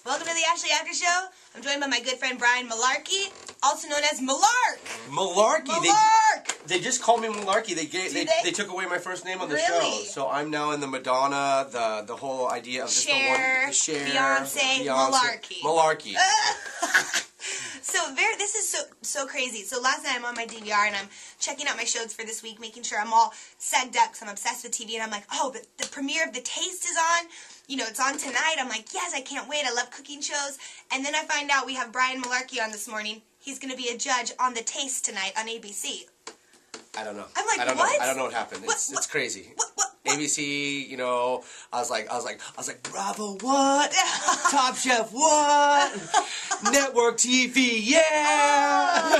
Welcome to the Ashlee After Show. I'm joined by my good friend Brian Malarkey, also known as Malark. Malarkey. They just called me Malarkey. They took away my first name on the show, Really? so I'm now in the Madonna, the whole idea of just Cher, Beyonce, Malarkey. Malarkey. So this is so crazy. So last night I'm on my DVR and I'm checking out my shows for this week, making sure I'm all segged up because I'm obsessed with TV. And I'm like, oh, the premiere of The Taste is on. You know, it's on tonight. I'm like, yes, I can't wait. I love cooking shows. And then I find out we have Brian Malarkey on this morning. He's going to be a judge on The Taste tonight on ABC. I don't know. I'm like, I don't what? know. I don't know what happened. It's crazy. What? ABC, you know, I was like, Bravo, what? Top Chef, what? Network TV, yeah!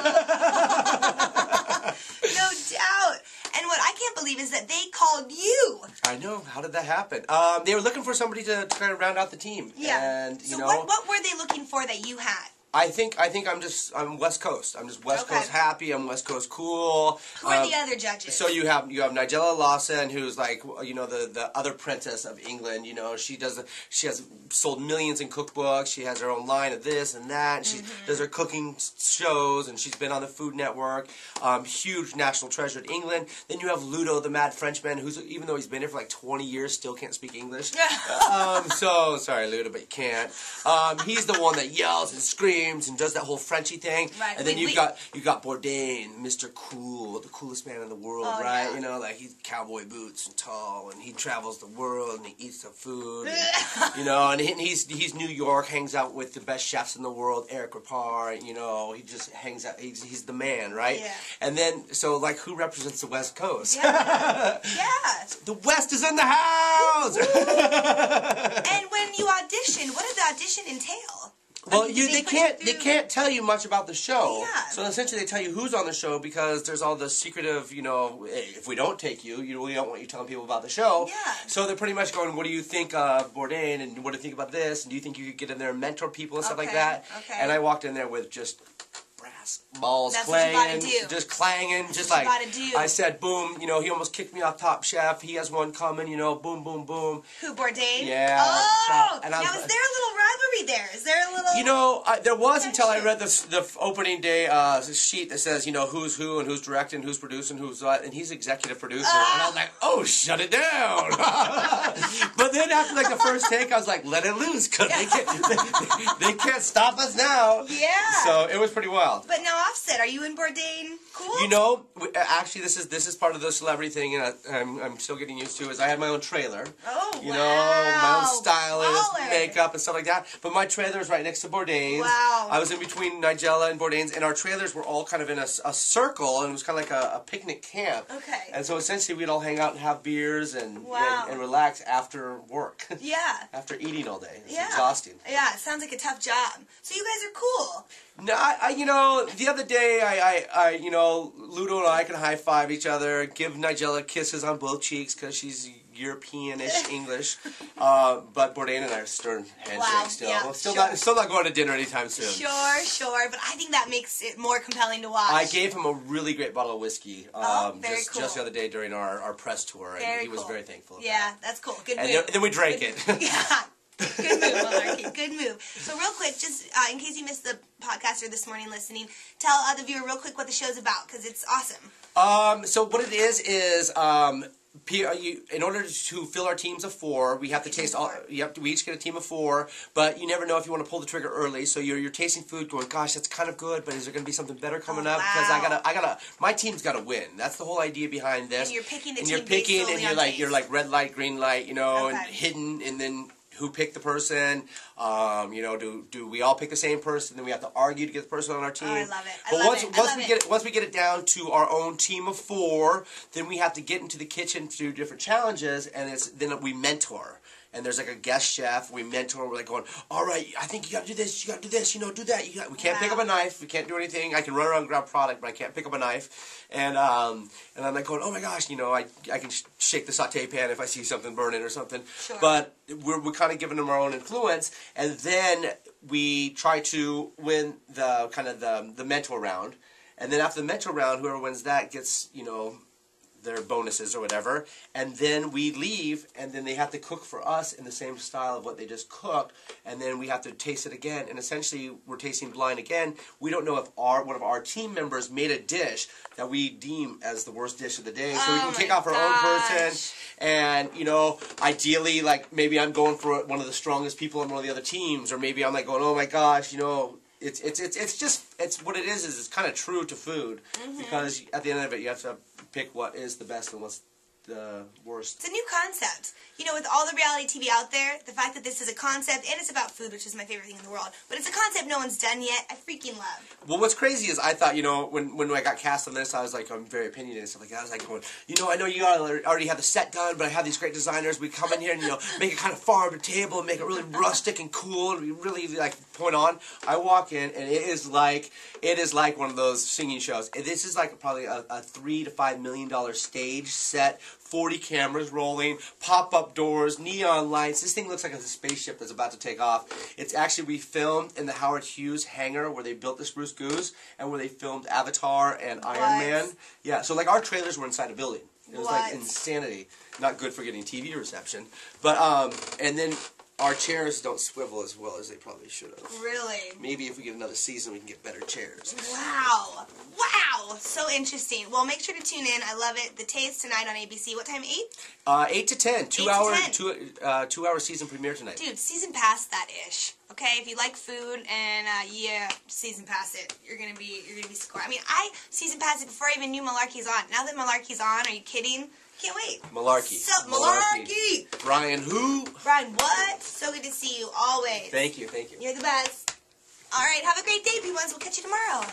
No doubt. And what I can't believe is that they called you. I know. How did that happen? They were looking for somebody to kind of round out the team. Yeah. And, so what were they looking for that you had? I think I'm West Coast. I'm just West Coast happy. I'm West Coast cool. Who are the other judges? So you have Nigella Lawson, who's like, you know, the other princess of England. You know, she has sold millions in cookbooks. She has her own line of this and that. And she does her cooking shows, and she's been on the Food Network. Huge national treasure in England. Then you have Ludo, the mad Frenchman, who's, even though he's been here for like 20 years, still can't speak English. So sorry, Ludo, but you can't. He's the one that yells and screams and does that whole Frenchy thing. Right. And then you got Bourdain, Mr. Cool, the coolest man in the world, right? Yeah. You know, like he's cowboy boots and tall, and he travels the world and he eats the food. And, you know, and he's New York, hangs out with the best chefs in the world, Eric Rapar. You know, he just hangs out. He's the man, right? Yeah. And then so like who represents the West Coast? Yeah. Yeah. The West is in the house. And when you audition, what did the audition entail? Well, they can't tell you much about the show. Yeah. So essentially, they tell you who's on the show because there's all the secretive, you know, hey, if we don't take you, we don't want you telling people about the show. Yeah. So they're pretty much going, what do you think of Bourdain, and what do you think about this, and do you think you could get in there and mentor people and stuff like that? Okay. And I walked in there with just brass balls That's clanging, what you gotta do. just clanging, just what like you gotta do. I said, boom. You know, he almost kicked me off Top Chef. He has one coming. You know, boom, boom, boom. Who, Bourdain? Yeah. Oh, and now is there a little rivalry there? Is there a little? You know, there was until I read the opening day sheet that says, you know, who's who and who's directing, who's producing, who's what, and he's executive producer. And I was like, oh, shut it down. But then after like the first take, I was like, let it loose, because they can't stop us now. Yeah. So it was pretty wild. But now, Offset, are you in Bourdain? Cool. You know, actually, this is part of the celebrity thing, and I'm still getting used to. Is I have my own trailer. Oh, you know, my own stylist, baller. makeup, and stuff like that. But my trailer is right next to Bourdain's. Wow. I was in between Nigella and Bourdain's, and our trailers were all kind of in a circle, and it was kind of like a picnic camp. Okay. And so essentially, we'd all hang out and have beers and relax after work. Yeah. After eating all day. It's yeah. exhausting. Yeah, it sounds like a tough job. So you guys are cool. No, you know, the other day, you know, Ludo and I can high five each other, give Nigella kisses on both cheeks because she's European-ish English. But Bourdain and I are stern handshake still. Yeah, Still not going to dinner anytime soon. Sure. But I think that makes it more compelling to watch. I gave him a really great bottle of whiskey just the other day during our press tour, and he was very thankful. Yeah, that's cool. Good move. And then we drank it. Yeah. Good move, Malarkey. Good move. So real quick, just in case you missed the podcast or this morning listening, tell the viewer real quick what the show's about, because it's awesome. So what it is in order to fill our teams of 4, we have to taste all. We each get a team of 4, but you never know if you want to pull the trigger early. So you're tasting food, going, "Gosh, that's kind of good, but is there going to be something better coming up?" Because I gotta, my team's got to win. That's the whole idea behind this. And you're picking the and team. You're picking, and you're like red light, green light, you know, and hidden, and then. Who picked the person? You know, do we all pick the same person? Then we have to argue to get the person on our team. Oh, I love it. Once we get it down to our own team of 4, then we have to get into the kitchen to do different challenges, and then we mentor. And there's like a guest chef. We mentor. We're like going, all right, I think you got to do this. You got to do this. You know, do that. We can't pick up a knife. We can't do anything. I can run around and grab product, but I can't pick up a knife. And I'm like going, oh my gosh, you know, I can shake the saute pan if I see something burning or something. Sure. But we're kind of giving them our own influence, and then we try to win the mentor round. And then after the mentor round, whoever wins that gets, you know, their bonuses or whatever, and then we leave, and then they have to cook for us in the same style of what they just cooked, and then we have to taste it again, and essentially we're tasting blind again. We don't know if one of our team members made a dish that we deem as the worst dish of the day, so we can kick off our own person, and, you know, ideally, like, maybe I'm going for one of the strongest people on one of the other teams, or maybe I'm like going, oh my gosh, you know, it's what it is it's kind of true to food, because at the end of it you have to pick what is the best and what's the worst. It's a new concept. You know, with all the reality TV out there, the fact that this is a concept, and it's about food, which is my favorite thing in the world, but it's a concept no one's done yet, I freaking love. Well, what's crazy is I thought, you know, when I got cast on this, I was like, I'm very opinionated and stuff like that. I was like going, you know, I know you already have the set done, but I have these great designers. We come in here and, you know, make it kind of farm to table and make it really rustic and cool and we really, like, point on. I walk in and it is like one of those singing shows. This is like probably a $3 to $5 million stage set, 40 cameras rolling, pop-up doors, neon lights. This thing looks like a spaceship that's about to take off. It's actually, we filmed in the Howard Hughes hangar where they built the Spruce Goose and where they filmed Avatar and Iron Man. Yeah, so like our trailers were inside a building. It was like insanity. Not good for getting TV reception. But, and then our chairs don't swivel as well as they probably should have. Really? Maybe if we get another season, we can get better chairs. Wow. Wow. So interesting. Well, make sure to tune in. I love it. The Taste tonight on ABC. What time, 8? 8 to 10. 2-hour season premiere tonight. Dude, season pass that ish. Okay, if you like food and yeah, season pass it. You're gonna be scoring. I mean, I season passed it before I even knew Malarkey's on. Now that Malarkey's on, are you kidding? Can't wait. Malarkey. So, Malarkey. Brian who? Brian what? So good to see you always. Thank you, thank you. You're the best. All right, have a great day, P1s. We'll catch you tomorrow.